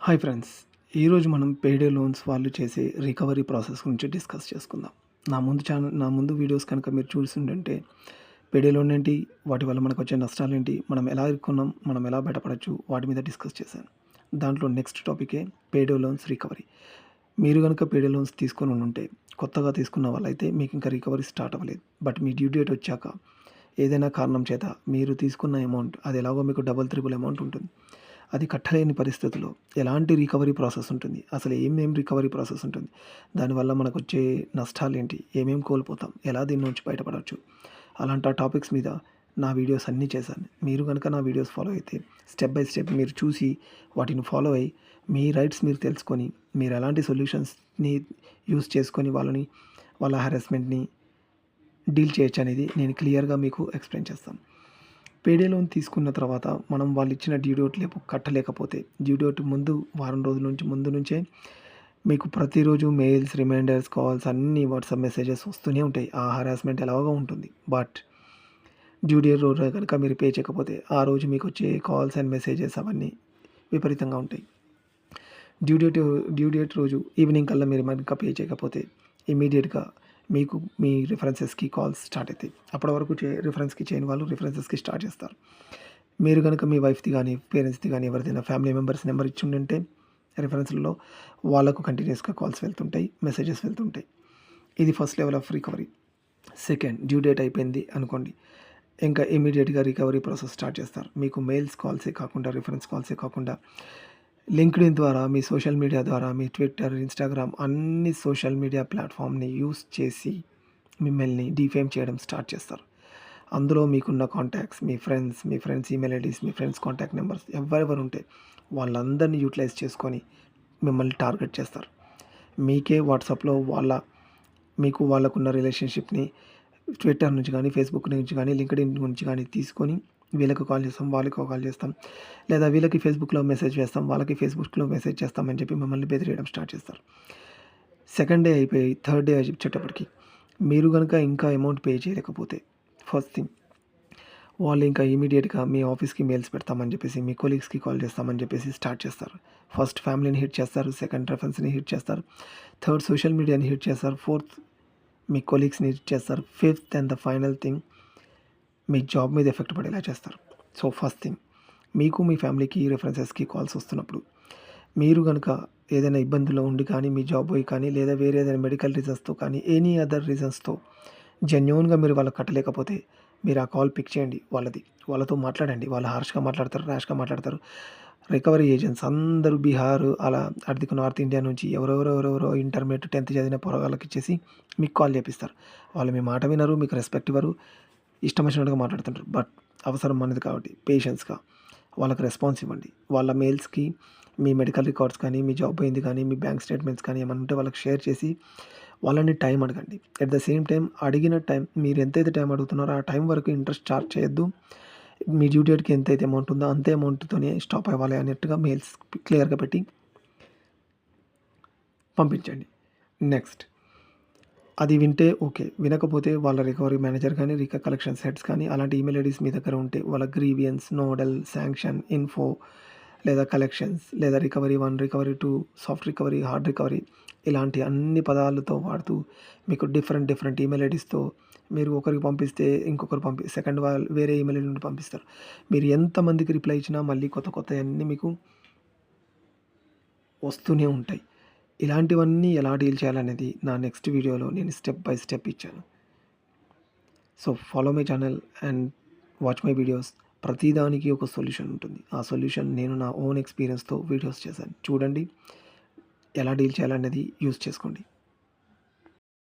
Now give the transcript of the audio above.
Hi friends, ఈరోజు మనం పేడే loans వాళ్ళు చేసే రికవరీ ప్రాసెస్ గురించి డిస్కస్ చేసుకుందాం. నా ముందు వీడియోస్ కనుక మీరు చూసుంటే పేడే లోన్ ఏంటి, వాటి వల్ల మనకు వచ్చే నష్టాలేంటి, మనం ఎలా ఇరుక్కున్నాం, మనం ఎలా బయటపడొచ్చు, వాటి మీద డిస్కస్ చేశాను. దాంట్లో నెక్స్ట్ టాపికే పేడే లోన్స్ రికవరీ. మీరు కనుక పేడే లోన్స్ తీసుకొని ఉంటే, కొత్తగా తీసుకున్న వాళ్ళైతే మీకు ఇంకా రికవరీ స్టార్ట్ అవ్వలేదు. బట్ మీ డ్యూ డేట్ వచ్చాక ఏదైనా కారణం చేత మీరు తీసుకున్న అమౌంట్ అది ఎలాగో మీకు డబుల్ త్రిబుల్ అమౌంట్ ఉంటుంది. అది కట్టలేని పరిస్థితుల్లో ఎలాంటి రికవరీ ప్రాసెస్ ఉంటుంది, అసలు ఏమేం రికవరీ ప్రాసెస్ ఉంటుంది, దానివల్ల మనకు వచ్చే నష్టాలేంటి, ఏమేం కోల్పోతాం, ఎలా దీని నుంచి బయటపడవచ్చు, అలాంటి టాపిక్స్ మీద నా వీడియోస్ అన్నీ చేశాను. మీరు కనుక నా వీడియోస్ ఫాలో అయితే స్టెప్ బై స్టెప్ మీరు చూసి వాటిని ఫాలో అయ్యి మీ రైట్స్ మీరు తెలుసుకొని మీరు ఎలాంటి సొల్యూషన్స్ని యూస్ చేసుకొని వాళ్ళ హెరాస్మెంట్ని డీల్ చేయొచ్చు అనేది నేను క్లియర్గా మీకు ఎక్స్ప్లెయిన్ చేస్తాను. పేడే లోన్ తీసుకున్న తర్వాత మనం వాళ్ళు ఇచ్చిన డ్యూ డేట్ కట్టలేకపోతే డ్యూ డేట్ వారం రోజుల ముందు నుంచే మీకు ప్రతిరోజు మెయిల్స్, రిమైండర్స్, కాల్స్ అన్నీ వాట్సాప్ మెసేజెస్ వస్తూనే ఉంటాయి. ఆ హరాస్మెంట్ ఎలాగో ఉంటుంది. బట్ డ్యూ డేట్ రోజు కనుక మీరు పే చేయకపోతే ఆ రోజు మీకు వచ్చే కాల్స్ అండ్ మెసేజెస్ అవన్నీ విపరీతంగా ఉంటాయి. డ్యూ డేట్ రోజు ఈవినింగ్ కల్లా మీరు కనుక పే చేయకపోతే ఇమీడియట్గా మీకు మీ రిఫరెన్సెస్కి కాల్స్ స్టార్ట్ అవుతాయి. అప్పటి వరకు రిఫరెన్స్కి చేయని వాళ్ళు రిఫరెన్సెస్కి స్టార్ట్ చేస్తారు. మీరు కనుక మీ వైఫ్ది కానీ పేరెంట్స్ది కానీ ఎవరిదైనా ఫ్యామిలీ మెంబర్స్ నెంబర్ ఇచ్చి ఉంటే రిఫరెన్స్లలో వాళ్ళకు కంటిన్యూస్గా కాల్స్ వెళ్తుంటాయి, మెసేజెస్ వెళ్తుంటాయి. ఇది first level of recovery. Second, due date అయిపోయింది అనుకోండి, ఇంకా ఇమీడియట్గా రికవరీ ప్రాసెస్ స్టార్ట్ చేస్తారు. మీకు మెయిల్స్ కాల్సే కాకుండా, రిఫరెన్స్ కాల్సే కాకుండా లింక్డ్ఇన్ ద్వారా, మీ సోషల్ మీడియా ద్వారా, మీ ట్విట్టర్, ఇన్స్టాగ్రామ్ అన్ని సోషల్ మీడియా ప్లాట్ఫామ్ని యూస్ చేసి మిమ్మల్ని డిఫేమ్ చేయడం స్టార్ట్ చేస్తారు. అందులో మీకున్న కాంటాక్ట్స్, మీ ఫ్రెండ్స్ ఈమెయిల్ ఐడీస్, మీ ఫ్రెండ్స్ కాంటాక్ట్ నెంబర్స్ ఎవరెవరు ఉంటే వాళ్ళందరినీ యూటిలైజ్ చేసుకొని మిమ్మల్ని టార్గెట్ చేస్తారు. మీకే వాట్సాప్లో వాళ్ళకున్న రిలేషన్షిప్ని ట్విట్టర్ నుంచి కానీ, ఫేస్బుక్ నుంచి కానీ, లింక్డ్ఇన్ నుంచి కానీ తీసుకొని వీళ్ళకి కాల్ చేస్తాం, వాళ్ళకి కాల్ చేస్తాం, లేదా వీళ్ళకి ఫేస్బుక్లో మెసేజ్ చేస్తాం, వాళ్ళకి ఫేస్బుక్లో మెసేజ్ చేస్తామని చెప్పి మిమ్మల్ని బెదిరియడం స్టార్ట్ చేస్తారు. సెకండ్ డే అయిపోయి థర్డ్ డే వచ్చేటప్పటికి మీరు కనుక ఇంకా అమౌంట్ పే చేయలేకపోతే ఫస్ట్ థింగ్ వాళ్ళు ఇంకా ఇమీడియట్గా మీ ఆఫీస్కి మెయిల్స్ పెడతామని చెప్పేసి, మీ కొలీగ్స్కి కాల్ చేస్తామని చెప్పేసి స్టార్ట్ చేస్తారు. ఫస్ట్ ఫ్యామిలీని హిట్ చేస్తారు, సెకండ్ రెఫరెన్స్ని హిట్ చేస్తారు, థర్డ్ సోషల్ మీడియాని హిట్ చేస్తారు, ఫోర్త్ మీ కొలీగ్స్ని హిట్ చేస్తారు, fifth and the final thing me job మీద ఎఫెక్ట్ పడేలా చేస్తారు. సో ఫస్ట్ థింగ్, మీకు మీ ఫ్యామిలీకి రెఫరెన్సెస్కి కాల్స్ వస్తున్నప్పుడు మీరు కనుక ఏదైనా ఇబ్బందుల్లో ఉండి కానీ, మీ జాబ్ పోయి కానీ, లేదా వేరే ఏదైనా మెడికల్ రీజన్స్తో కానీ, ఎనీ అదర్ రీజన్స్తో జెన్యూన్గా మీరు వాళ్ళకి కట్టలేకపోతే మీరు ఆ కాల్ పిక్ చేయండి. వాళ్ళతో మాట్లాడండి. వాళ్ళు హార్ష్గా మాట్లాడతారు, ర్యాష్గా మాట్లాడతారు. రికవరీ ఏజెంట్స్ అందరూ బీహార్, అలా అటుదిక్కు నార్త్ ఇండియా నుంచి ఎవరెవరో ఇంటర్మీడియట్ 10th చదివిన పొరగాళ్ళకి ఇచ్చేసి మీకు కాల్ చేపిస్తారు. వాళ్ళు మీ మాట వినరు, మీకు రెస్పెక్ట్ ఇవ్వరు, ఇష్టం వచ్చినట్టుగా మాట్లాడుతుంటారు. బట్ అవసరం అనేది కాబట్టి పేషెన్స్గా వాళ్ళకి రెస్పాన్స్ ఇవ్వండి. వాళ్ళ మెయిల్స్కి మీ మెడికల్ రికార్డ్స్ కానీ, మీ జాబ్ అయింది కానీ, మీ బ్యాంక్ స్టేట్మెంట్స్ కానీ ఏమైనా ఉంటే వాళ్ళకి షేర్ చేసి వాళ్ళని టైం అడగండి. అట్ ద సేమ్ టైం అడిగిన టైం, మీరు ఎంతైతే టైం అడుగుతున్నారో ఆ టైం వరకు ఇంట్రెస్ట్ చార్జ్ చేయొద్దు. మీ డ్యూ డేట్కి ఎంతైతే అమౌంట్ ఉందో అంతే అమౌంట్తోనే స్టాప్ అవ్వాలి అన్నట్టుగా మెయిల్స్ క్లియర్గా పెట్టి పంపించండి. నెక్స్ట్, అది వింటే ఓకే, వినకపోతే వాళ్ళ రికవరీ మేనేజర్ కానీ, కలెక్షన్స్ హెడ్స్ కానీ అలాంటి ఈమెయిల్ ఐడీస్ మీ దగ్గర ఉంటే వాళ్ళ గ్రీవియన్స్, నోడల్, శాంక్షన్, ఇన్ఫో, లేదా కలెక్షన్స్, లేదా recovery 1, recovery 2, soft recovery, hard recovery ఇలాంటి అన్ని పదాలతో వాడుతూ మీకు డిఫరెంట్ ఈమెయిల్ ఐడీస్తో మీరు ఒకరికి పంపిస్తే ఇంకొకరు సెకండ్ వాళ్ళు వేరే ఈమెయిల్ ఐడి నుండి పంపిస్తారు. మీరు ఎంతమందికి రిప్లై ఇచ్చినా మళ్ళీ కొత్త అన్నీ మీకు వస్తూనే ఉంటాయి. ఇలాంటివన్నీ ఎలా డీల్ చేయాలనేది నా నెక్స్ట్ వీడియోలో నేను స్టెప్ బై స్టెప్ ఇచ్చాను. So follow my channel and watch my videos. ప్రతిదానికి ఒక సొల్యూషన్ ఉంటుంది. ఆ సొల్యూషన్ నేను నా ఓన్ ఎక్స్పీరియన్స్తో వీడియోస్ చేశాను. చూడండి, ఎలా డీల్ చేయాలనేది యూస్ చేసుకోండి.